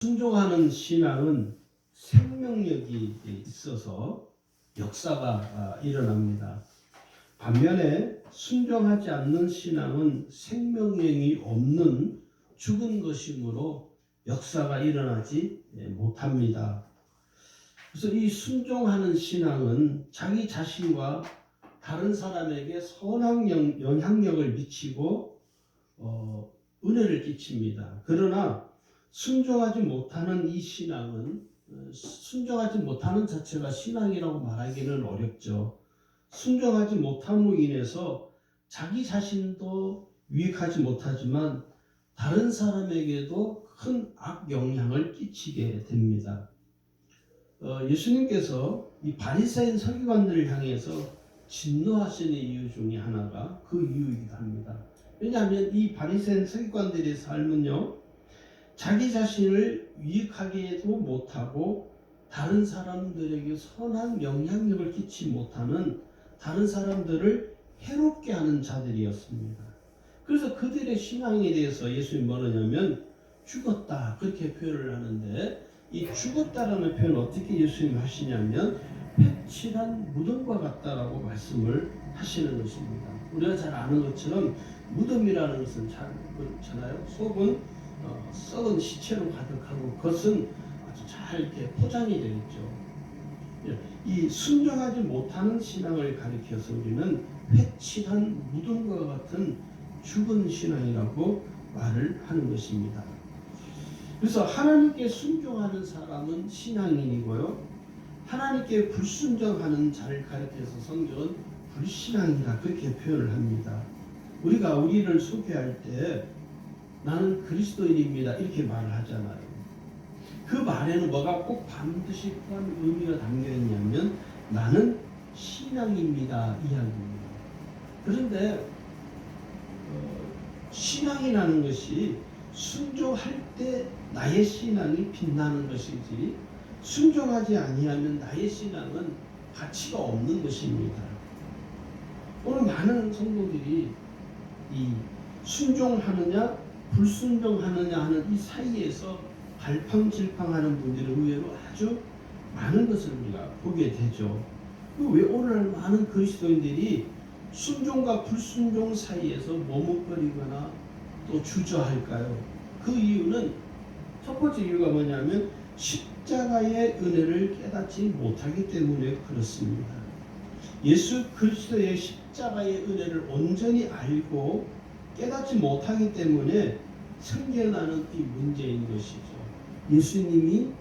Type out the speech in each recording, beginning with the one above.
순종하는 신앙은 생명력이 있어서 역사가 일어납니다. 반면에 순종하지 않는 신앙은 생명력이 없는 죽은 것이므로 역사가 일어나지 못합니다. 그래서 이 순종하는 신앙은 자기 자신과 다른 사람에게 선한 영향력을 미치고 은혜를 끼칩니다. 그러나 순종하지 못하는 이 신앙은 순종하지 못하는 자체가 신앙이라고 말하기는 어렵죠. 순종하지 못함으로 인해서 자기 자신도 유익하지 못하지만 다른 사람에게도 큰 악영향을 끼치게 됩니다. 예수님께서 이 바리새인 서기관들을 향해서 진노하시는 이유 중에 하나가 그 이유이기도 합니다. 왜냐하면 이 바리새인 서기관들의 삶은요, 자기 자신을 유익하게도 못하고 다른 사람들에게 선한 영향력을 끼치지 못하는, 다른 사람들을 해롭게 하는 자들이었습니다. 그래서 그들의 신앙에 대해서 예수님이 뭐냐면 죽었다 그렇게 표현을 하는데, 이 죽었다라는 표현을 어떻게 예수님이 하시냐면 회칠한 무덤과 같다라고 말씀을 하시는 것입니다. 우리가 잘 아는 것처럼 무덤이라는 것은 잘 그렇잖아요. 속은 썩은 시체로 가득하고 겉은 아주 잘 이렇게 포장이 되어 있죠. 이 순종하지 못하는 신앙을 가리켜서 우리는 회칠한 무덤과 같은 죽은 신앙이라고 말을 하는 것입니다. 그래서 하나님께 순종하는 사람은 신앙인이고요, 하나님께 불순종하는 자를 가리켜서 성경은 불신앙이라 그렇게 표현을 합니다. 우리가 우리를 소개할 때 나는 그리스도인입니다 이렇게 말을 하잖아요. 그 말에는 뭐가 꼭 반드시 그런 의미가 담겨 있냐면 나는 신앙입니다 이야기입니다. 그런데 신앙이라는 것이 순종할 때 나의 신앙이 빛나는 것이지 순종하지 아니하면 나의 신앙은 가치가 없는 것입니다. 오늘 많은 성도들이 이 순종하느냐 불순종하느냐 하는 이 사이에서 갈팡질팡하는 분들이 의외로 아주 많은 것을 우리가 보게 되죠. 왜 오늘 많은 그리스도인들이 순종과 불순종 사이에서 머뭇거리거나 또 주저할까요? 그 이유는 첫 번째 이유가 뭐냐면 십자가의 은혜를 깨닫지 못하기 때문에 그렇습니다. 예수 그리스도의 십자가의 은혜를 온전히 알고 깨닫지 못하기 때문에 생겨나는 이 문제인 것이죠. 예수님이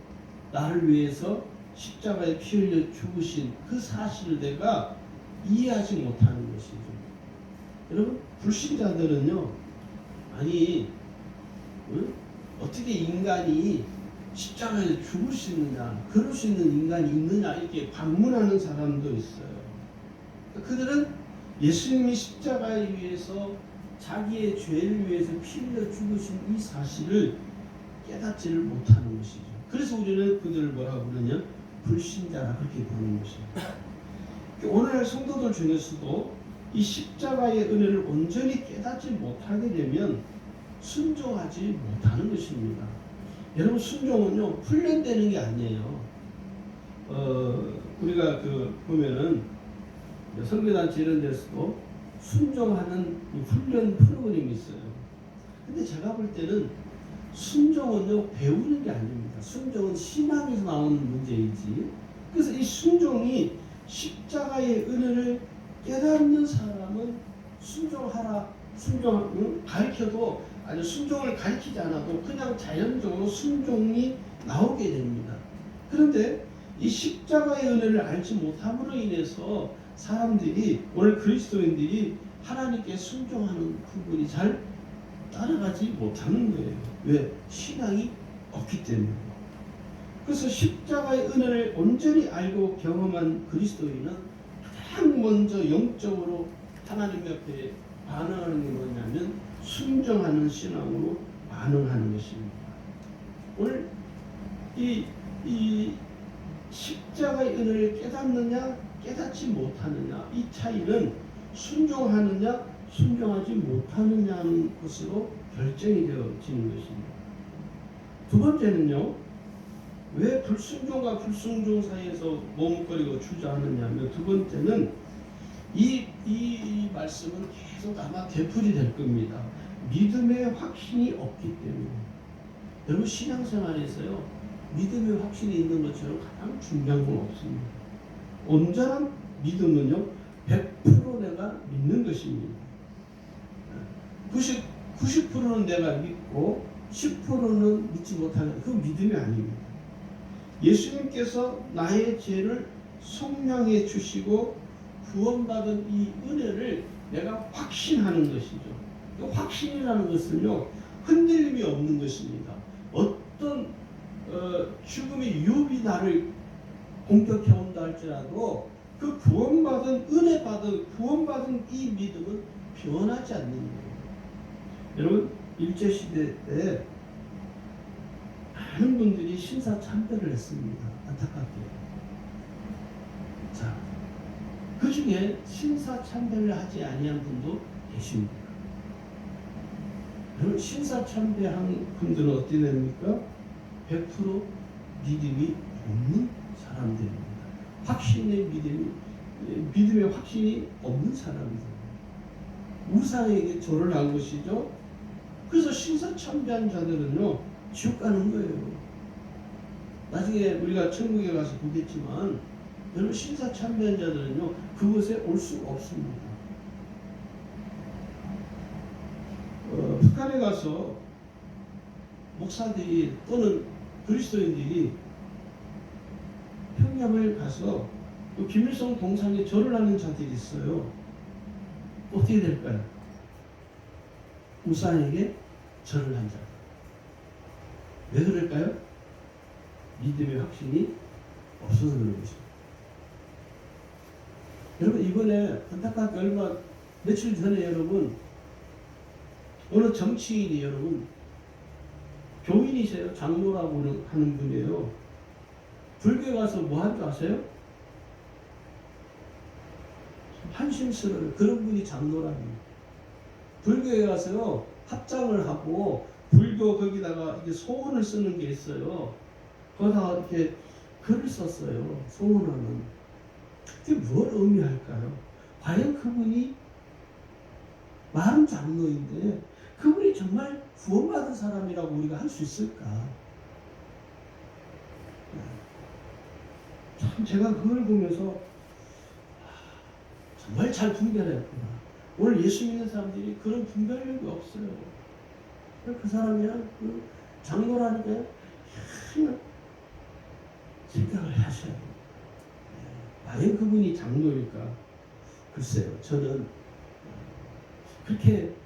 나를 위해서 십자가에 피 흘려 죽으신 그 사실을 내가 이해하지 못하는 것이죠. 여러분, 불신자들은요, 아니 어떻게 인간이 십자가에 죽을 수 있느냐, 그럴 수 있는 인간이 있느냐 이렇게 반문하는 사람도 있어요. 그들은 예수님이 십자가에 위해서 자기의 죄를 위해서 피 흘려 죽으신 이 사실을 깨닫지를 못하는 것이죠. 그래서 우리는 그들을 뭐라고 부르냐? 불신자라 그렇게 부르는 것입니다. 오늘날 성도들 중에서도 이 십자가의 은혜를 온전히 깨닫지 못하게 되면 순종하지 못하는 것입니다. 여러분, 순종은요 훈련되는 게 아니에요. 우리가 보면은 선교단체 이런 데서도 순종하는 훈련 프로그램이 있어요. 근데 제가 볼 때는 순종은요 배우는 게 아닙니다. 순종은 신앙에서 나오는 문제이지. 그래서 이 순종이 십자가의 은혜를 깨닫는 사람은 순종하라, 가르쳐도 아니 순종을 가르치지 않아도 그냥 자연적으로 순종이 나오게 됩니다. 그런데 이 십자가의 은혜를 알지 못함으로 인해서 사람들이, 오늘 그리스도인들이 하나님께 순종하는 부분이 잘 따라가지 못하는 거예요. 왜? 신앙이 없기 때문에. 그래서 십자가의 은혜를 온전히 알고 경험한 그리스도인은 가장 먼저 영적으로 하나님 옆에 반응하는 게 뭐냐면 순종하는 신앙으로 반응하는 것입니다. 오늘 이 십자가의 은혜를 깨닫느냐 깨닫지 못하느냐, 이 차이는 순종하느냐 순종하지 못하느냐는 것으로 결정이 되어지는 것입니다. 두 번째는요, 왜 불순종과 불순종 사이에서 머뭇거리고 주저하느냐면, 두 번째는 이 말씀은 계속 아마 되풀이 될 겁니다. 믿음의 확신이 없기 때문에. 여러분, 신앙생활에서요, 믿음의 확신이 있는 것처럼 가장 중요한 건 없습니다. 온전한 믿음은요, 100% 내가 믿는 것입니다. 90%는 내가 믿고 10%는 믿지 못하는, 그 믿음이 아닙니다. 예수님께서 나의 죄를 속량해 주시고 구원받은 이 은혜를 내가 확신하는 것이죠. 확신이라는 것은요, 흔들림이 없는 것입니다. 어떤 죽음의 유혹이 나를 공격해 온다 할지라도 그 구원받은 이 믿음은 변하지 않는 거예요. 여러분, 일제시대 때 많은 분들이 신사참배를 했습니다. 안타깝게. 자, 그 중에 신사참배를 하지 아니한 분도 계십니다. 여러분, 신사참배한 분들은 어떻게 됩니까? 100% 믿음이 없는 사람들입니다. 믿음의 확신이 없는 사람입니다. 우상에게 절을 한 것이죠. 그래서 신사참배한 자들은요, 지옥 가는 거예요. 나중에 우리가 천국에 가서 보겠지만, 여러분, 신사참배한 자들은요, 그곳에 올 수가 없습니다. 북한에 가서 목사들이 또는 그리스도인들이 평양을 가서 김일성 동상에 절을 하는 자들이 있어요. 어떻게 될까요? 우상에게 절을 한 자. 왜 그럴까요? 믿음의 확신이 없어서 그런 것입니다. 여러분, 이번에 안타깝게 며칠 전에 여러분, 어느 정치인이 여러분, 교인이세요. 장로라고 하는 분이에요. 불교에 가서 뭐 한 줄 아세요? 한심스러워요. 그런 분이 장로랍니다. 불교에 가서요, 합장을 하고 불교 거기다가 이게 소원을 쓰는 게 있어요. 거기다가 이렇게 글을 썼어요. 소원하는. 그게 뭘 의미할까요? 과연 그분이 말은 장로인데 그분이 정말 구원받은 사람이라고 우리가 할 수 있을까? 참 제가 그걸 보면서 정말 잘 분별했구나. 오늘 예수 믿는 사람들이 그런 분별력이 없어요. 그 사람이랑 그 장로라는 게 생각을 하셔야 돼요. 과연 그분이 장로일까? 글쎄요. 저는 그렇게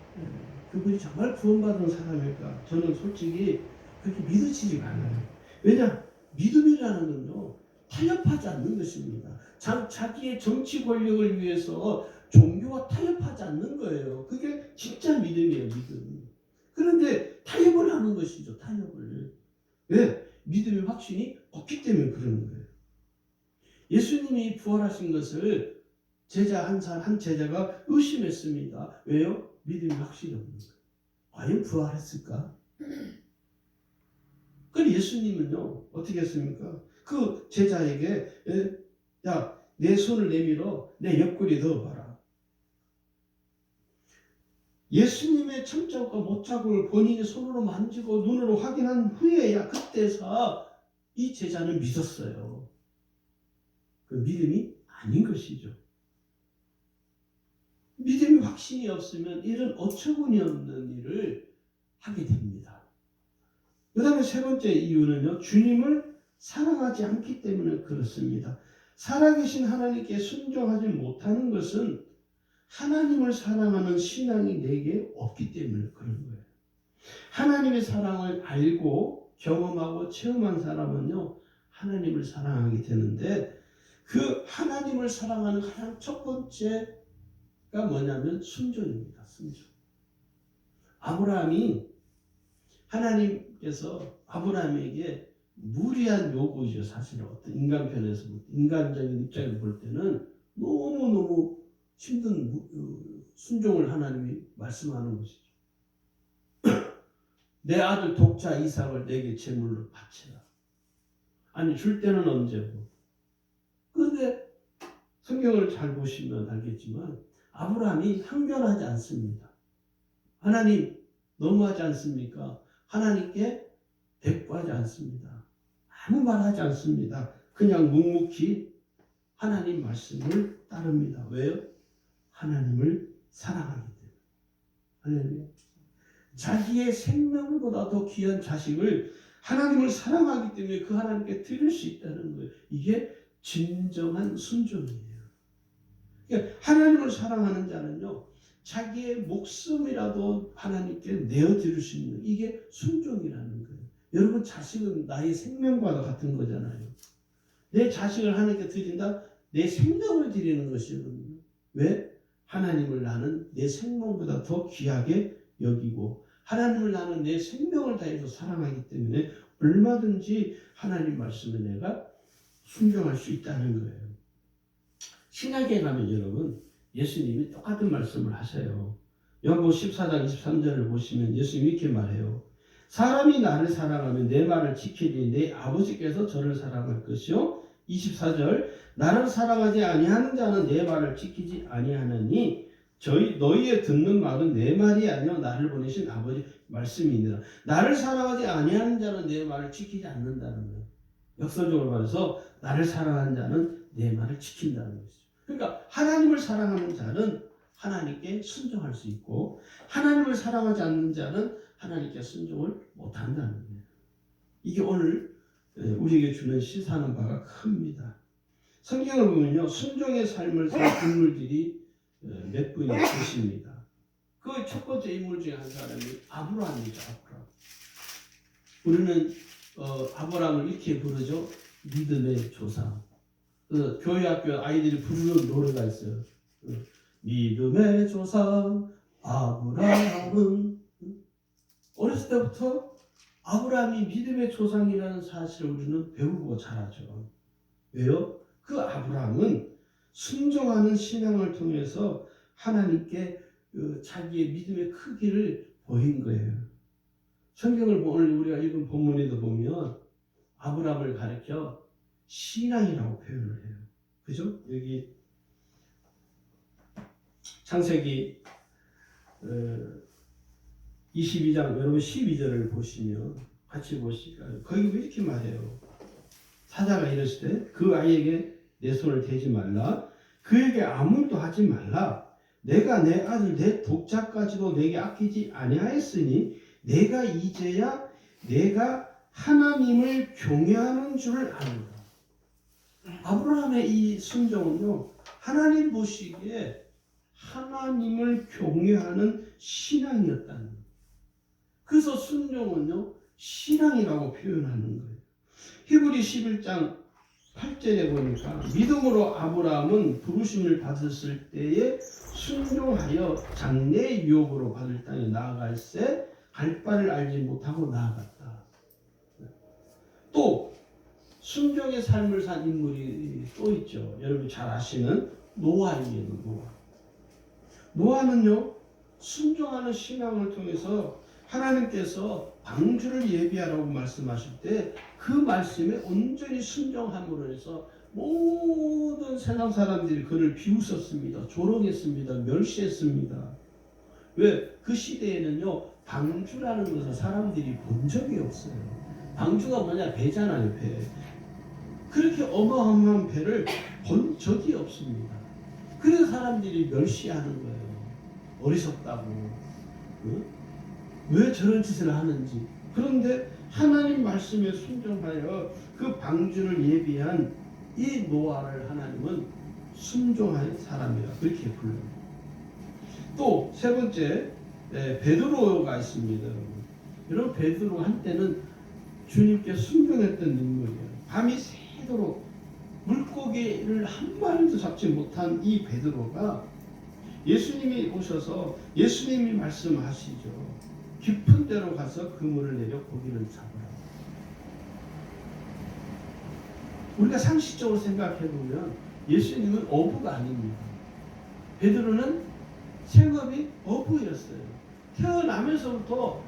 그분이 정말 구원받은 사람일까? 저는 솔직히 그렇게 믿어지지가 않아요. 왜냐? 믿음이라는 건요, 타협하지 않는 것입니다. 자기의 정치 권력을 위해서 종교와 타협하지 않는 거예요. 그게 진짜 믿음이에요, 믿음. 그런데 타협을 하는 것이죠, 타협을. 왜? 믿음의 확신이 없기 때문에 그러는 거예요. 예수님이 부활하신 것을 한 제자가 의심했습니다. 왜요? 믿음의 확신이 없는 거예요. 과연 부활했을까? 그런데 예수님은요, 어떻게 했습니까? 그 제자에게, 야, 내 손을 내밀어 내 옆구리에 넣어봐라. 예수님의 천자국과 못자국을 본인이 손으로 만지고 눈으로 확인한 후에야 그때서 이 제자는 믿었어요. 그 믿음이 아닌 것이죠. 믿음이 확신이 없으면 이런 어처구니 없는 일을 하게 됩니다. 그 다음에 세 번째 이유는요, 주님을 사랑하지 않기 때문에 그렇습니다. 살아계신 하나님께 순종하지 못하는 것은 하나님을 사랑하는 신앙이 내게 없기 때문에 그런 거예요. 하나님의 사랑을 알고 경험하고 체험한 사람은요, 하나님을 사랑하게 되는데, 그 하나님을 사랑하는 가장 첫 번째가 뭐냐면 순종입니다. 순종. 하나님께서 아브라함에게 무리한 요구죠. 사실은 어떤 인간편에서, 인간적인 입장에서 볼 때는 너무너무 힘든 순종을 하나님이 말씀하는 것이죠. 내 아들 독자 이삭을 내게 제물로 바치라. 아니 줄 때는 언제고. 그런데 성경을 잘 보시면 알겠지만 아브라함이 항변하지 않습니다. 하나님 너무하지 않습니까? 하나님께 대꾸하지 않습니다. 아무 말하지 않습니다. 그냥 묵묵히 하나님 말씀을 따릅니다. 왜요? 하나님을 사랑하기 때문에. 할렐루야. 자기의 생명보다 더 귀한 자식을 하나님을 사랑하기 때문에 그 하나님께 드릴 수 있다는 거예요. 이게 진정한 순종이에요. 그러니까 하나님을 사랑하는 자는요, 자기의 목숨이라도 하나님께 내어드릴 수 있는 이게 순종이라는 거예요. 여러분 자식은 나의 생명과 같은 거잖아요. 내 자식을 하나님께 드린다? 내 생명을 드리는 것이거든요. 왜? 하나님을 나는 내 생명보다 더 귀하게 여기고 하나님을 나는 내 생명을 다해서 사랑하기 때문에 얼마든지 하나님 말씀에 내가 순종할 수 있다는 거예요. 신약에 가면 여러분 예수님이 똑같은 말씀을 하세요. 요한복음 14장 23절을 보시면 예수님이 이렇게 말해요. 사람이 나를 사랑하면 내 말을 지키니 내 아버지께서 저를 사랑할 것이요. 24절 나를 사랑하지 아니하는 자는 내 말을 지키지 아니하느니 너희의 듣는 말은 내 말이 아니요 나를 보내신 아버지 말씀이니라. 나를 사랑하지 아니하는 자는 내 말을 지키지 않는다는 거예요. 역설적으로 말해서 나를 사랑하는 자는 내 말을 지킨다는 것이죠. 그러니까 하나님을 사랑하는 자는 하나님께 순종할 수 있고 하나님을 사랑하지 않는 자는 하나님께 순종을 못한다는 거예요. 이게 오늘 우리에게 주는 시사하는 바가 큽니다. 성경을 보면요, 순종의 삶을 산 인물들이 몇 분이 계십니다. 그 첫 번째 인물 중에 한 사람이 아브라함이죠. 아브라함. 우리는 아브라함을 이렇게 부르죠. 믿음의 조상. 교회 학교 아이들이 부르는 노래가 있어요. 믿음의 조상 아브라함은. 어렸을 때부터 아브라함이 믿음의 조상이라는 사실을 우리는 배우고 자라죠. 왜요? 그 아브라함은 순종하는 신앙을 통해서 하나님께 자기의 믿음의 크기를 보인 거예요. 성경을 오늘 우리가 읽은 본문에도 보면 아브라함을 가리켜 신앙이라고 표현을 해요. 그죠? 여기 창세기 22장 여러분 12절을 보시면 같이 보실까요? 거기 왜 이렇게 말해요? 사자가 이랬을 때 그 아이에게 내 손을 대지 말라. 그에게 아무 일도 하지 말라. 내가 내 아들 내 독자까지도 내게 아끼지 아니하였으니 내가 이제야 내가 하나님을 경외하는 줄을 아는다. 아브라함의 이 순종은요, 하나님 보시기에 하나님을 경외하는 신앙이었다는 거예요. 그래서 순종은요, 신앙이라고 표현하는 거예요. 히브리 11장 8절에 보니까 믿음으로 아브라함은 부르심을 받았을 때에 순종하여 장래의 유업으로 받을 땅에 나아갈새 갈 바를 알지 못하고 나아갔다. 또 순종의 삶을 산 인물이 또 있죠. 여러분 잘 아시는 노아이에요. 노아는요, 순종하는 신앙을 통해서 하나님께서 방주를 예비하라고 말씀하실 때 그 말씀에 온전히 순종함으로 해서 모든 세상 사람들이 그를 비웃었습니다. 조롱했습니다. 멸시했습니다. 왜? 그 시대에는요, 방주라는 것을 사람들이 본 적이 없어요. 방주가 뭐냐? 배잖아요, 배. 그렇게 어마어마한 배를 본 적이 없습니다. 그래서 사람들이 멸시하는 거예요. 어리석다고. 응? 왜 저런 짓을 하는지. 그런데 하나님 말씀에 순종하여 그 방주를 예비한 이 노아를 하나님은 순종할 사람이라 그렇게 불러요. 또 세 번째 베드로가 있습니다. 여러분 베드로 한때는 주님께 순종했던 인물이에요. 밤이 새도록 물고기를 한 마리도 잡지 못한 이 베드로가 예수님이 오셔서 예수님이 말씀하시죠. 깊은 데로 가서 그물을 내려 고기를 잡으라. 우리가 상식적으로 생각해 보면 예수님은 어부가 아닙니다. 베드로는 생업이 어부였어요. 태어나면서부터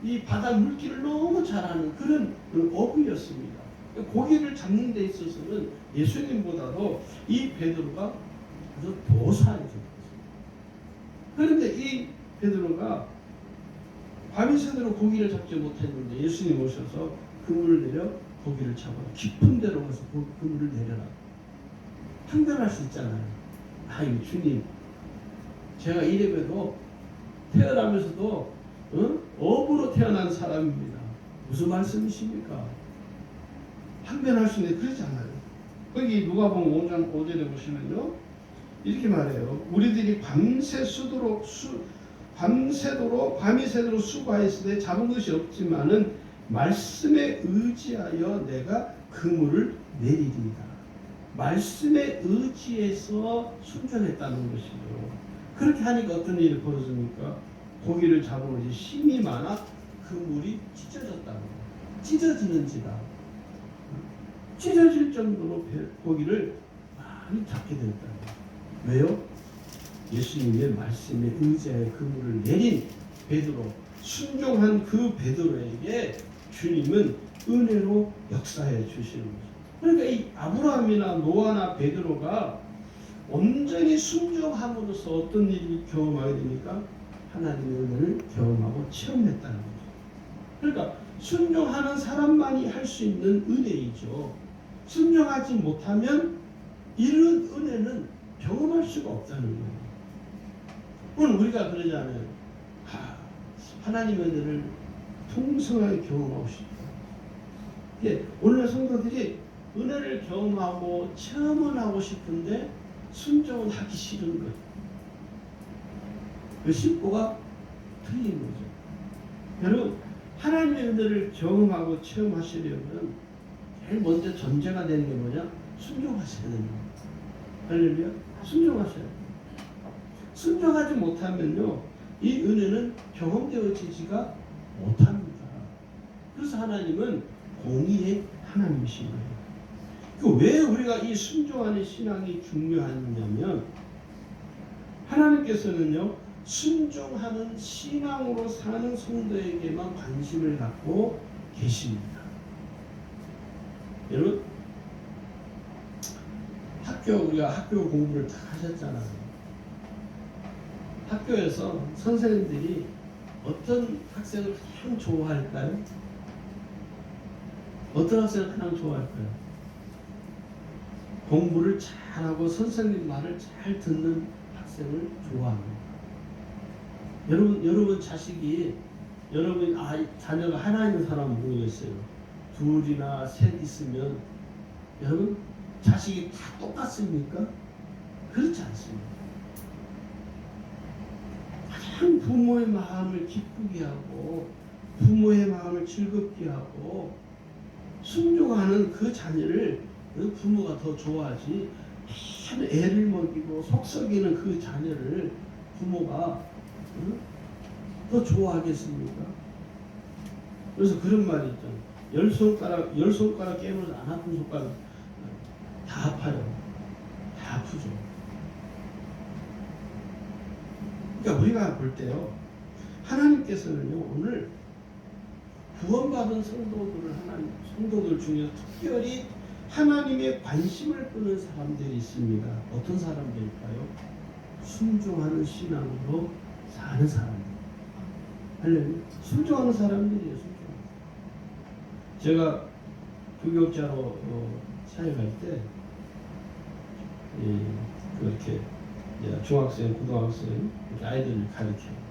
이 바다 물길을 너무 잘 아는 그런 어부였습니다. 고기를 잡는 데 있어서는 예수님보다도 이 베드로가 아주 도사였습니다. 그런데 이 베드로가 밤이 새도록 고기를 잡지 못했는데 예수님 오셔서 그물을 내려 고기를 잡아라. 깊은 데로 가서 그물을 내려라. 판단할 수 있잖아요. 아유 주님, 제가 이래봬도 태어나면서도 어부로 태어난 사람입니다. 무슨 말씀이십니까? 항변할 수 있는데 그러지 않아요. 거기 누가복음 5장 5절에 보시면요, 이렇게 말해요. 우리들이 밤새도록 밤이 새도록 수고하였으되 잡은 것이 없지만은 말씀에 의지하여 내가 그물을 내리리이다. 말씀에 의지해서 순종했다는 것이죠. 그렇게 하니까 어떤 일이 벌어집니까? 고기를 잡으면 이제 힘이 많아 그물이 찢어졌다고. 찢어지는지다. 찢어질 정도로 고기를 많이 잡게 됐다. 왜요? 예수님의 말씀에 의지하여 그물을 내린 베드로, 순종한 그 베드로에게 주님은 은혜로 역사해 주시는 거죠. 그러니까 이 아브라함이나 노아나 베드로가 온전히 순종함으로써 어떤 일이 경험하게 됩니까? 하나님의 은혜를 경험하고 체험했다는 거죠. 그러니까 순종하는 사람만이 할 수 있는 은혜이죠. 순종하지 못하면 이런 은혜는 경험할 수가 없다는 거예요. 오늘 우리가 그러잖아요. 하나님의 은혜를 풍성하게 경험하고 싶다. 오늘날 성도들이 은혜를 경험하고 체험을 하고 싶은데 순종은 하기 싫은 거예요. 그 심보가 틀린 거죠. 여러분, 하나님의 은혜를 경험하고 체험하시려면 제일 먼저 전제가 되는 게 뭐냐? 순종하셔야 됩니다. 할렐루야. 순종하셔야 돼요. 순종하지 못하면요, 이 은혜는 경험되어지지가 못합니다. 그래서 하나님은 공의의 하나님이신 거예요. 왜 우리가 이 순종하는 신앙이 중요하냐면, 하나님께서는요, 순종하는 신앙으로 사는 성도에게만 관심을 갖고 계십니다. 여러분, 우리가 학교 공부를 다 하셨잖아요. 학교에서 선생님들이 어떤 학생을 가장 좋아할까요? 어떤 학생을 가장 좋아할까요? 공부를 잘하고 선생님 말을 잘 듣는 학생을 좋아합니다. 여러분 자식이, 자녀가 하나 있는 사람은 모르겠어요. 둘이나 셋 있으면 여러분 자식이 다 똑같습니까? 그렇지 않습니다. 가장 부모의 마음을 기쁘게 하고 부모의 마음을 즐겁게 하고 순종하는 그 자녀를 부모가 더 좋아하지, 참 애를 먹이고 속썩이는 그 자녀를 부모가 더 좋아하겠습니까? 그래서 그런 말이 있잖아요. 열 손가락 깨물어서 안 아픈 손가락 다 아파요. 다 아프죠. 그러니까 우리가 볼 때요, 하나님께서는요, 오늘 구원받은 성도들 중에 특별히 하나님의 관심을 끄는 사람들이 있습니다. 어떤 사람들일까요? 순종하는 신앙으로 사는 사람들. 할렐루야. 순종하는 사람들이에요. 제가 교육자로 사역할 때 그렇게 중학생, 고등학생 아이들을 가르쳐요.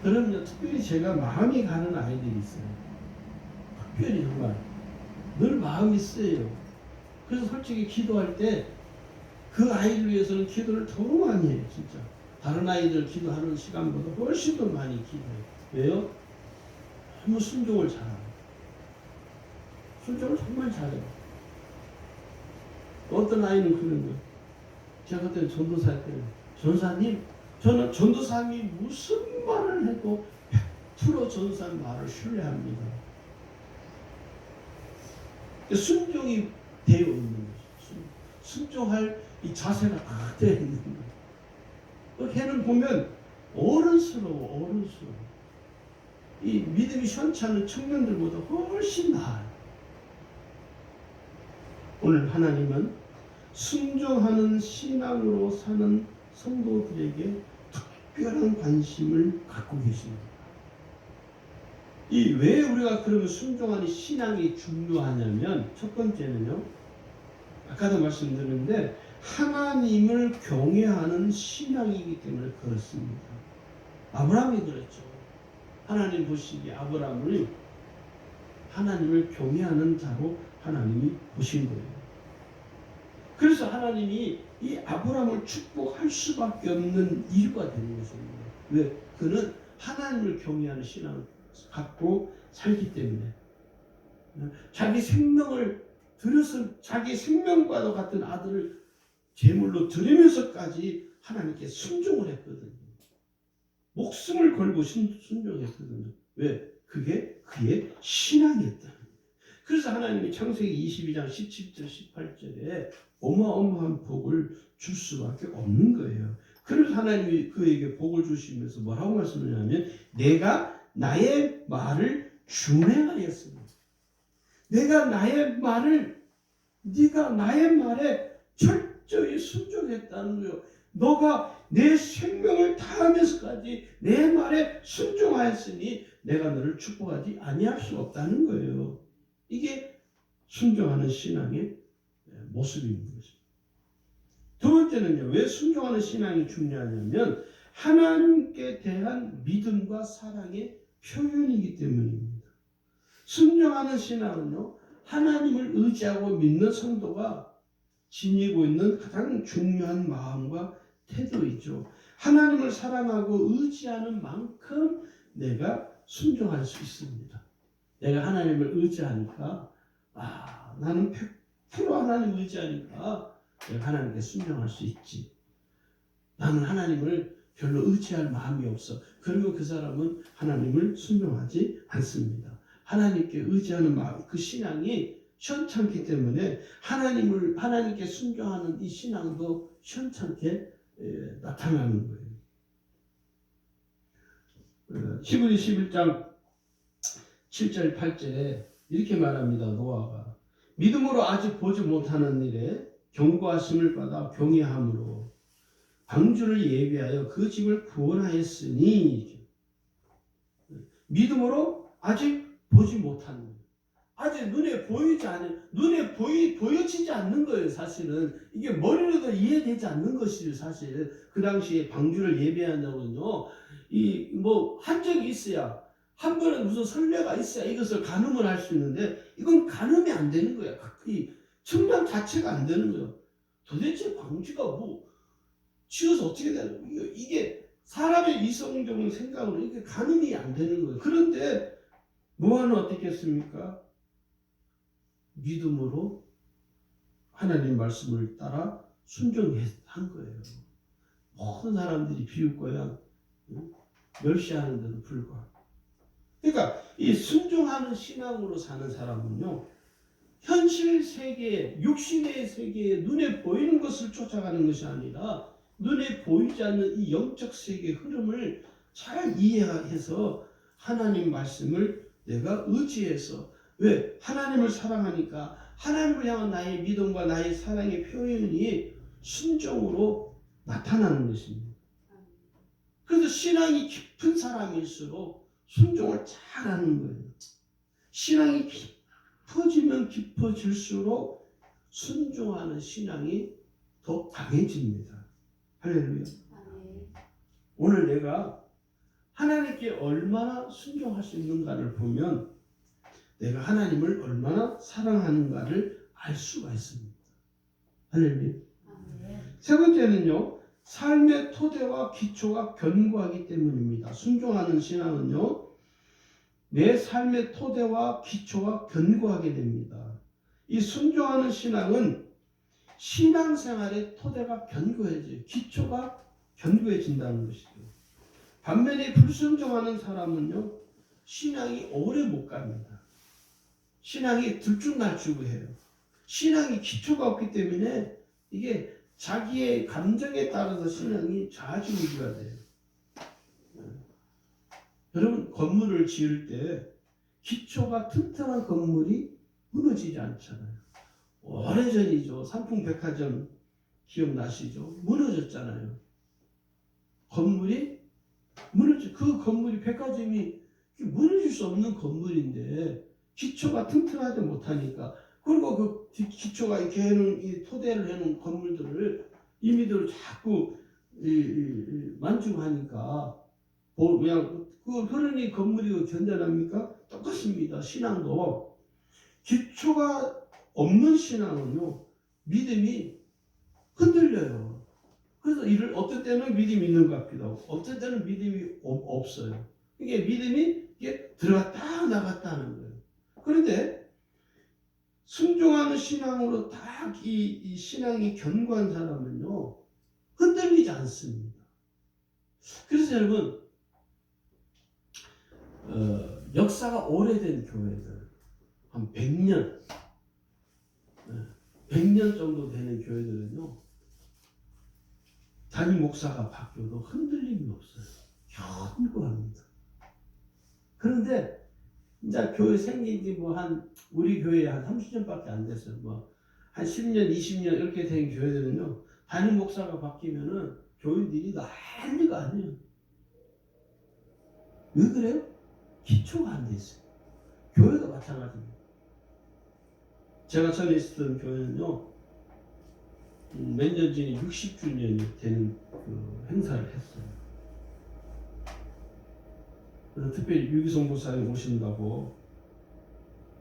그러면 특별히 제가 마음이 가는 아이들이 있어요. 특별히 정말 늘 마음이 쓰여요. 그래서 솔직히 기도할 때 그 아이를 위해서는 기도를 더 많이 해요. 진짜 다른 아이들 기도하는 시간보다 훨씬 더 많이 기도해요. 왜요? 너무 순종을 잘해요. 순종을 정말 잘해요. 어떤 아이는 그런 거예요. 제가 그때 전도사 할 때, 전사님, 저는 전도사님이 무슨 말을 해도 100% 전도사님 말을 신뢰합니다. 순종이 되어 있는 거죠. 순종할 이 자세가 다 되어 있는 거예요. 걔는 보면 어른스러워. 이 믿음이 현찮은 청년들보다 훨씬 나아요. 오늘 하나님은 순종하는 신앙으로 사는 성도들에게 특별한 관심을 갖고 계십니다. 이 왜 우리가 그러면 순종하는 신앙이 중요하냐면 첫 번째는요. 아까도 말씀드렸는데 하나님을 경외하는 신앙이기 때문에 그렇습니다. 아브라함이 그랬죠. 하나님 보시기에 아브라함을 하나님을 경외하는 자로 하나님이 보신 거예요. 그래서 하나님이 이 아브라함을 축복할 수밖에 없는 이유가 되는 것입니다. 왜? 그는 하나님을 경외하는 신앙을 갖고 살기 때문에 자기 생명을 들여서 자기 생명과도 같은 아들을 제물로 드리면서까지 하나님께 순종을 했거든요. 목숨을 걸고 순종했거든요. 왜? 그게 그의 신앙이었다. 그래서 하나님이 창세기 22장 17절 18절에 어마어마한 복을 줄 수밖에 없는 거예요. 그래서 하나님이 그에게 복을 주시면서 뭐라고 말씀하냐면 내가 나의 말을 준행하였습니다. 내가 나의 말을 네가 나의 말에 철저히 순종했다는 거예요. 너가 내 생명을 다하면서까지 내 말에 순종하였으니 내가 너를 축복하지 아니할 수 없다는 거예요. 이게 순종하는 신앙의 모습인 것입니다. 두 번째는요. 왜 순종하는 신앙이 중요하냐면 하나님께 대한 믿음과 사랑의 표현이기 때문입니다. 순종하는 신앙은요. 하나님을 의지하고 믿는 성도가 지니고 있는 가장 중요한 마음과 태도이죠. 하나님을 사랑하고 의지하는 만큼 내가 순종할 수 있습니다. 내가 하나님을 의지하니까 나는 100% 하나님을 의지하니까 내가 하나님께 순종할 수 있지. 나는 하나님을 별로 의지할 마음이 없어. 그리고 그 사람은 하나님을 순종하지 않습니다. 하나님께 의지하는 마음, 그 신앙이 시원찮기 때문에 하나님께 순종하는 이 신앙도 시원찮게 나타나는 거예요. 히브리 11장 7절 8절에 이렇게 말합니다. 노아가 믿음으로 아직 보지 못하는 일에 경고하심을 받아 경외함으로 방주를 예비하여 그 집을 구원하였으니 믿음으로 아직 보지 못하는 거예요. 아직 눈에 보이지 않는, 보여지지 않는 거예요. 사실은 이게 머리로도 이해되지 않는 것이에요. 사실 그 당시에 방주를 예비한다고는요. 한 적이 있어야, 한 번은 무슨 선례가 있어야 이것을 가늠을 할 수 있는데 이건 가늠이 안 되는 거야. 이 측량 자체가 안 되는 거예요. 도대체 방주가 지어서 어떻게 되는 거예요? 이게 사람의 이성적인 생각으로 이게 가늠이 안 되는 거예요. 그런데 노아는 어떻게 했습니까? 믿음으로 하나님 말씀을 따라 순종한 거예요. 모든 사람들이 비웃고야 멸시하는데도 불구하고. 그러니까 이 순종하는 신앙으로 사는 사람은요. 현실 세계, 육신의 세계에 눈에 보이는 것을 쫓아가는 것이 아니라 눈에 보이지 않는 이 영적 세계의 흐름을 잘 이해해서 하나님 말씀을 내가 의지해서 왜? 하나님을 사랑하니까 하나님을 향한 나의 믿음과 나의 사랑의 표현이 순종으로 나타나는 것입니다. 그래서 신앙이 깊은 사람일수록 순종을 잘하는 거예요. 신앙이 깊어지면 깊어질수록 순종하는 신앙이 더 강해집니다. 할렐루야. 오늘 내가 하나님께 얼마나 순종할 수 있는가를 보면 내가 하나님을 얼마나 사랑하는가를 알 수가 있습니다. 할렐루야. 세 번째는요. 삶의 토대와 기초가 견고하기 때문입니다. 순종하는 신앙은요. 내 삶의 토대와 기초가 견고하게 됩니다. 이 순종하는 신앙은 신앙생활의 토대가 견고해져요. 기초가 견고해진다는 것이죠. 반면에 불순종하는 사람은요. 신앙이 오래 못 갑니다. 신앙이 들쭉날쭉해요. 신앙이 기초가 없기 때문에 이게 자기의 감정에 따라서 신앙이 좌지우지가 돼요. 여러분 건물을 지을 때 기초가 튼튼한 건물이 무너지지 않잖아요. 오래전이죠. 삼풍백화점 기억나시죠? 무너졌잖아요. 건물이 그 건물이 백화점이 무너질 수 없는 건물인데 기초가 튼튼하지 못하니까, 그리고 그 기초가 이렇게 해놓은 이 토대를 해놓은 건물들을 임의대로 자꾸 만지고 하니까 그냥 그러니 건물이 견뎌납니까? 똑같습니다. 신앙도 기초가 없는 신앙은요, 믿음이 흔들려요. 그래서 어떤 때는 믿음이 있는 것 같기도 하고, 어떤 때는 믿음이 없어요. 이게 믿음이 이게 들어갔다 나갔다 하는 거예요. 그런데 순종하는 신앙으로 딱 이 신앙이 견고한 사람은요, 흔들리지 않습니다. 그래서 여러분, 역사가 오래된 교회들, 한 100년, 100년 정도 되는 교회들은요, 담임 목사가 바뀌어도 흔들림이 없어요. 견고합니다. 그런데 이제 교회 생긴 지 우리 교회에 한 30년밖에 안 됐어요. 한 10년, 20년 이렇게 된 교회들은요, 담임 목사가 바뀌면은 교인들이 난리가 아니에요. 왜 그래요? 기초가 안 돼 있어요. 교회가 마찬가지입니다. 제가 전에 있었던 교회는요, 몇 년 전에 60주년이 되는 그 행사를 했어요. 그래서 특별히 유기성 목사님 오신다고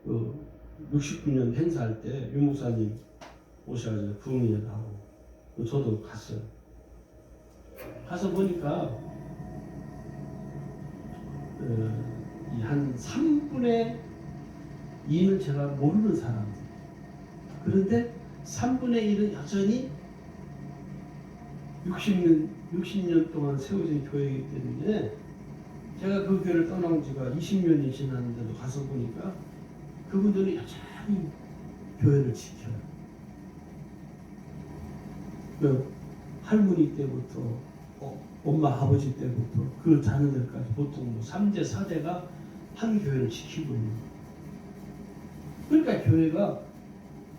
그 69년 행사할 때 유 목사님 오셔가지고 부흥회를 하고, 저도 갔어요. 가서 보니까 한 3분의 2는 제가 모르는 사람들. 그런데 3분의 1은 여전히 60년 동안 세워진 교회이기 때문에, 제가 그 교회를 떠나온 지가 20년이 지났는데도 가서 보니까 그분들이 여전히 교회를 지켜요. 할머니 때부터 엄마 아버지 때부터 그 자녀들까지 보통 3대 4대가 한 교회를 지키고 있는 거예요. 그러니까 교회가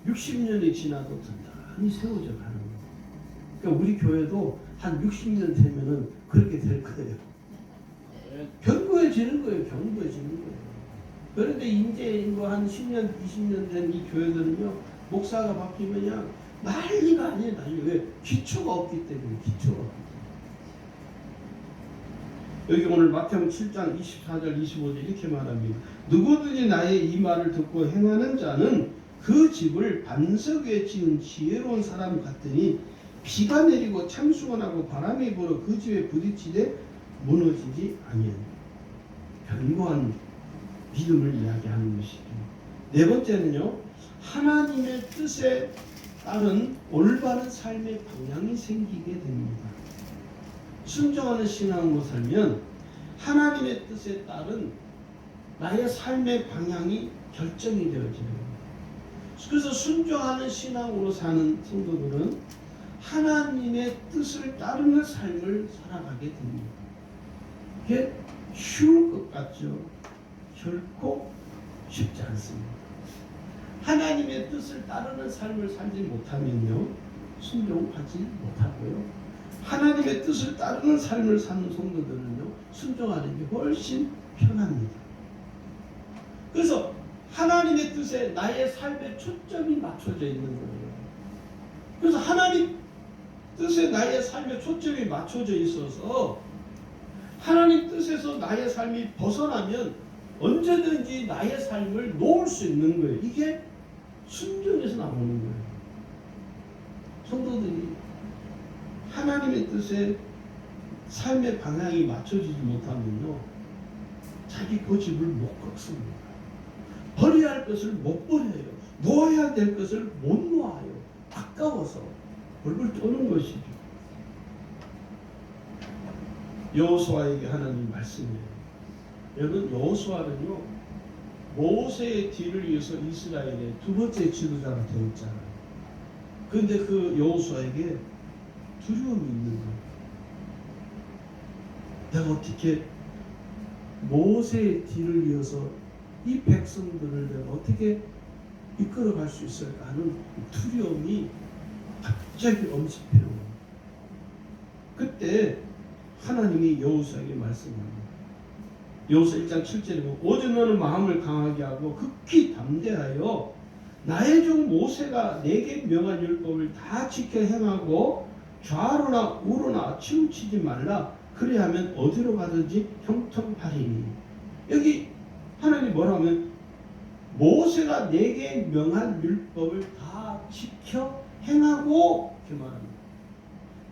60년이 지나도 든든히 세워져 가는 거예요. 그러니까 우리 교회도 한 60년 되면은 그렇게 될 거예요. 견고해지는 거예요. 견고해지는 거예요. 그런데 이제 한 10년, 20년 된 이 교회들은요, 목사가 바뀌면 그냥 난리가 아니에요. 난리. 왜? 기초가 없기 때문에. 기초가 없기 때문에. 여기 오늘 마태복음 7장 24절 25절 이렇게 말합니다. 누구든지 나의 이 말을 듣고 행하는 자는 그 집을 반석 위에 지은 지혜로운 사람 같으니, 비가 내리고 창수가 나고 바람이 불어 그 집에 부딪히되 무너지지 아니하니. 견고한 믿음을 이야기하는 것이죠. 네 번째는요, 하나님의 뜻에 따른 올바른 삶의 방향이 생기게 됩니다. 순종하는 신앙으로 살면 하나님의 뜻에 따른 나의 삶의 방향이 결정이 되어져요. 그래서 순종하는 신앙으로 사는 성도들은 하나님의 뜻을 따르는 삶을 살아가게 됩니다. 이게 쉬울 것 같죠? 결코 쉽지 않습니다. 하나님의 뜻을 따르는 삶을 살지 못하면요, 순종하지 못하고요, 하나님의 뜻을 따르는 삶을 사는 성도들은요, 순종하는 게 훨씬 편합니다. 그래서 하나님의 뜻에 나의 삶의 초점이 맞춰져 있는 거예요. 그래서 하나님 뜻에 나의 삶의 초점이 맞춰져 있어서 하나님 뜻에서 나의 삶이 벗어나면 언제든지 나의 삶을 놓을 수 있는 거예요. 이게 순종에서 나오는 거예요. 성도들이 하나님의 뜻에 삶의 방향이 맞춰지지 못하면요, 자기 고집을 못 꺾습니다. 버려야 할 것을 못 버려요. 놓아야 될 것을 못 놓아요. 아까워서 벌벌 떠는 것이죠. 여호수아에게 하나님 말씀이에요. 여러분, 여호수아는요, 모세의 뒤를 이어서 이스라엘의 두 번째 지도자가 되었잖아요. 그런데 그 여호수아에게 두려움이 있는 거예요. 내가 어떻게 모세의 뒤를 이어서 이 백성들을 내가 어떻게 이끌어갈 수 있을까 하는 두려움이 갑자기 엄습해요. 그때 하나님이 여호수아에게 말씀합니다. 여호수아 1장 7절에 보면 오직 너는 마음을 강하게 하고 극히 담대하여 나의 종 모세가 내게 명한 율법을 다 지켜 행하고 좌로나 우로나 치우치지 말라. 그리하면 어디로 가든지 형통하리니. 여기 하나님 뭐라면 모세가 내게 명한 율법을 다 지켜 행하고 이렇게 말합니다.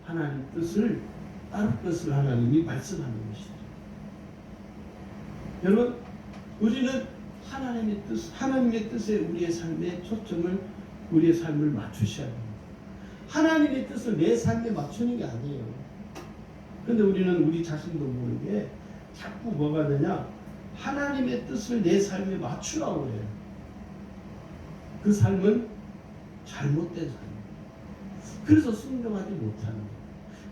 하나님 뜻을 따를 것을 하나님이 말씀하는 것이죠. 여러분, 우리는 하나님의 뜻에 우리의 삶에 초점을, 우리의 삶을 맞추셔야 됩니다. 하나님의 뜻을 내 삶에 맞추는 게 아니에요. 그런데 우리는 우리 자신도 모르게 자꾸 뭐가 되냐? 하나님의 뜻을 내 삶에 맞추라고 해요. 그 삶은 잘못된 삶이에요. 그래서 순종하지 못하는 거예요.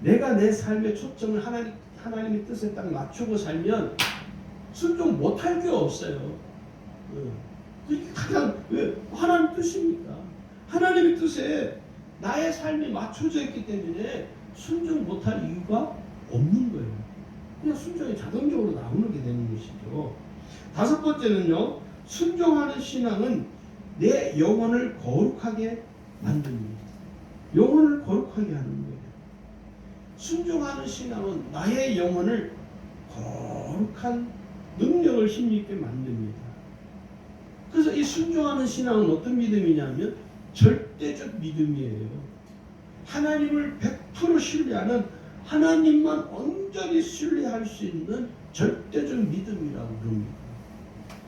내가 내 삶의 초점을 하나님의 뜻에 딱 맞추고 살면 순종 못할 게 없어요. 그게 가장 하나님 뜻입니까? 하나님의 뜻에 나의 삶이 맞춰져 있기 때문에 순종 못할 이유가 없는 거예요. 그냥 순종이 자동적으로 나오는 게 되는 것이죠. 다섯 번째는요, 순종하는 신앙은 내 영혼을 거룩하게 만듭니다. 영혼을 거룩하게 하는 거예요. 순종하는 신앙은 나의 영혼을 거룩한 능력을 힘있게 만듭니다. 그래서 이 순종하는 신앙은 어떤 믿음이냐면 절대적 믿음이에요. 하나님을 100% 신뢰하는, 하나님만 온전히 신뢰할 수 있는 절대적 믿음이라고 그럽니다.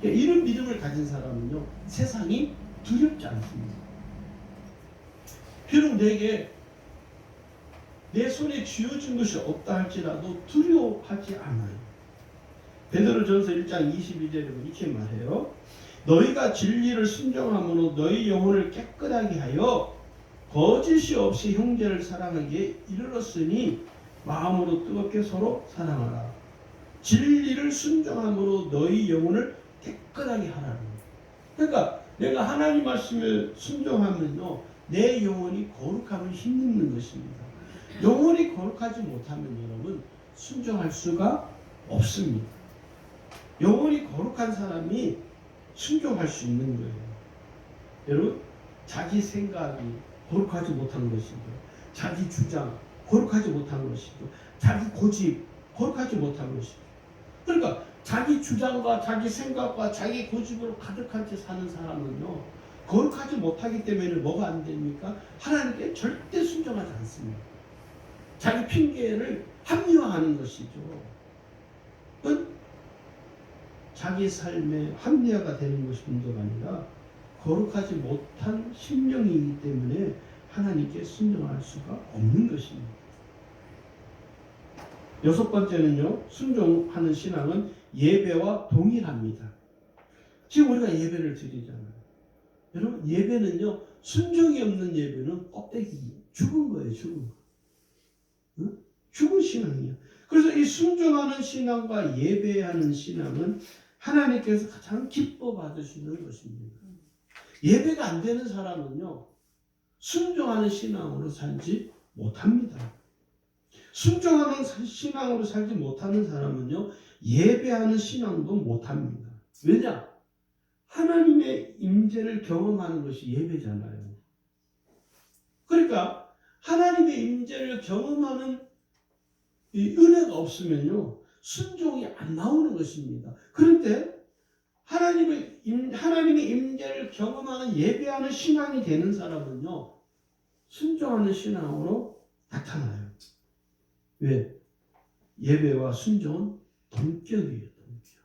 이런 믿음을 가진 사람은요, 세상이 두렵지 않습니다. 비록 내게 내 손에 쥐어진 것이 없다 할지라도 두려워하지 않아요. 베드로전서 1장 22절에 이렇게 말해요. 너희가 진리를 순종함으로 너희 영혼을 깨끗하게 하여 거짓이 없이 형제를 사랑하기에 이르렀으니 마음으로 뜨겁게 서로 사랑하라. 진리를 순종함으로 너희 영혼을 깨끗하게 하라는 거예요. 그러니까 내가 하나님 말씀을 순종하면요, 내 영혼이 거룩함을 힘입는 것입니다. 영혼이 거룩하지 못하면 여러분 순종할 수가 없습니다. 영혼이 거룩한 사람이 순종할 수 있는 거예요. 여러분, 자기 생각이 거룩하지 못한 것이고, 자기 주장 거룩하지 못한 것이고, 자기 고집 거룩하지 못한 것이고. 그러니까 자기 주장과 자기 생각과 자기 고집으로 가득한 채 사는 사람은요, 거룩하지 못하기 때문에 뭐가 안 됩니까? 하나님께 절대 순종하지 않습니다. 자기 핑계를 합리화하는 것이죠. 자기 삶의 합리화가 되는 것이 문제가 아니라 거룩하지 못한 심령이기 때문에 하나님께 순종할 수가 없는 것입니다. 여섯 번째는요, 순종하는 신앙은 예배와 동일합니다. 지금 우리가 예배를 드리잖아요. 여러분, 예배는요, 순종이 없는 예배는 껍데기, 죽은 거예요, 죽은 거. 응? 죽은 신앙이에요. 그래서 이 순종하는 신앙과 예배하는 신앙은 하나님께서 가장 기뻐 받으시는 것입니다. 예배가 안 되는 사람은요, 순종하는 신앙으로 살지 못합니다. 순종하는 신앙으로 살지 못하는 사람은요, 예배하는 신앙도 못합니다. 왜냐? 하나님의 임재를 경험하는 것이 예배잖아요. 그러니까 하나님의 임재를 경험하는 이 은혜가 없으면요, 순종이 안 나오는 것입니다. 그런데 하나님의 임재를 경험하는, 예배하는 신앙이 되는 사람은요, 순종하는 신앙으로 나타나요. 왜? 예배와 순종은 동격이에요. 동격.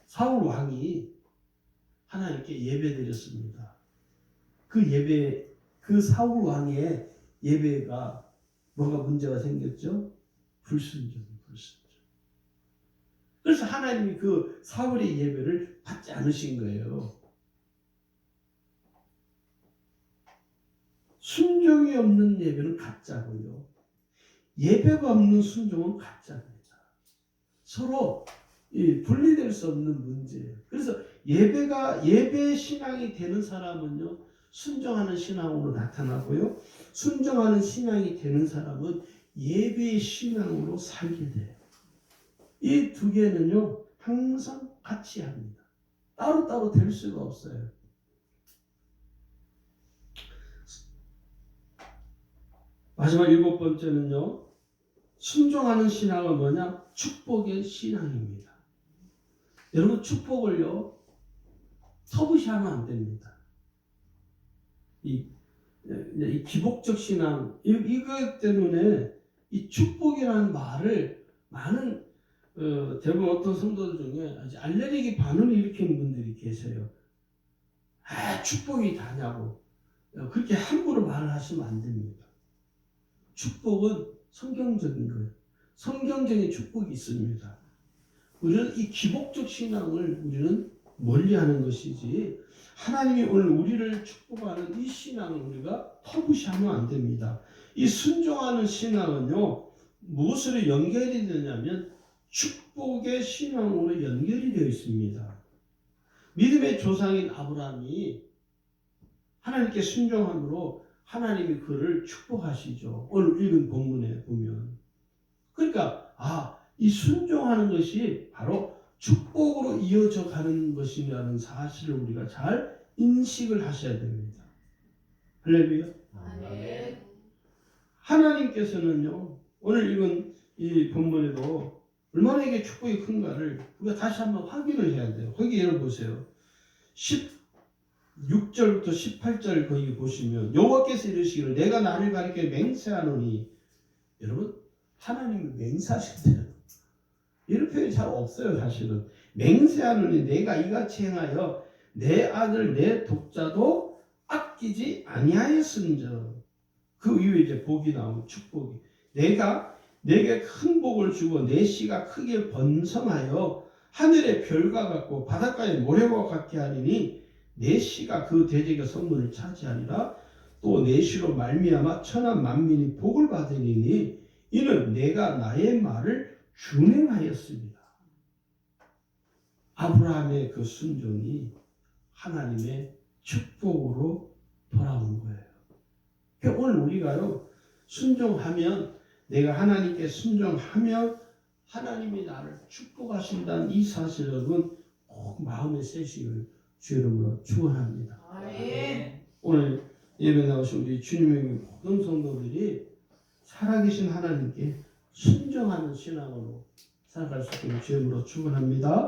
사울 왕이 하나님께 예배드렸습니다. 그 사울 왕의 예배가 뭐가 문제가 생겼죠? 불순종. 그래서 하나님이 그 사울의 예배를 받지 않으신 거예요. 순종이 없는 예배는 가짜고요, 예배가 없는 순종은 가짜입니다. 서로 분리될 수 없는 문제예요. 그래서 예배 신앙이 되는 사람은요, 순종하는 신앙으로 나타나고요, 순종하는 신앙이 되는 사람은 예배 신앙으로 살게 돼요. 이 두 개는요, 항상 같이 합니다. 따로따로 될 수가 없어요. 마지막 7번째는요, 순종하는 신앙은 뭐냐? 축복의 신앙입니다. 여러분, 축복을요, 터부시하면 안 됩니다. 이 기복적 신앙, 이것 때문에 이 축복이라는 말을 많은 대부분 어떤 성도들 중에 아주 알레르기 반응을 일으키는 분들이 계세요. 아, 축복이 다냐고. 그렇게 함부로 말을 하시면 안 됩니다. 축복은 성경적인 거예요. 성경적인 축복이 있습니다. 우리는 이 기복적 신앙을 우리는 멀리하는 것이지, 하나님이 오늘 우리를 축복하는 이 신앙을 우리가 터부시하면 안 됩니다. 이 순종하는 신앙은요, 무엇으로 연결이 되냐면 축복의 신앙으로 연결이 되어 있습니다. 믿음의 조상인 아브라함이 하나님께 순종함으로 하나님이 그를 축복하시죠. 오늘 읽은 본문에 보면. 그러니까 이 순종하는 것이 바로 축복으로 이어져 가는 것이라는 사실을 우리가 잘 인식을 하셔야 됩니다. 할렐루야. 아멘. 하나님께서는요, 오늘 읽은 이 본문에도 얼마나 이게 축복이 큰가를 우리가 다시 한번 확인을 해야 돼요. 거기 열어보세요. 16절부터 18절 거기 보시면 여호와께서 이르시기를 내가 나를 가리켜 맹세하노니, 여러분, 하나님이 맹세하신대요. 이런 표현이 잘 없어요. 사실은 맹세하노니 내가 이같이 행하여 내 아들 내 독자도 아끼지 아니하였은즉, 그 이후에 이제 복이 나오고 축복이, 내가 내게 큰 복을 주고 내 씨가 크게 번성하여 하늘의 별과 같고 바닷가의 모래와 같게 하리니 내 씨가 그 대적의 성문을 차지하리라. 또 내 씨로 말미암아 천한 만민이 복을 받으리니 이는 내가 나의 말을 준행하였습니다. 아브라함의 그 순종이 하나님의 축복으로 돌아온 거예요. 그러니까 오늘 우리가요, 순종하면, 내가 하나님께 순종하면 하나님이 나를 축복하신다는 이 사실, 여러분 꼭 마음에 새시기를 주 이름으로 축원합니다. 아멘. 오늘 예배 나오신 우리 주님의 모든 성도들이 살아계신 하나님께 순종하는 신앙으로 살아갈 수 있도록 주 이름으로 축원합니다.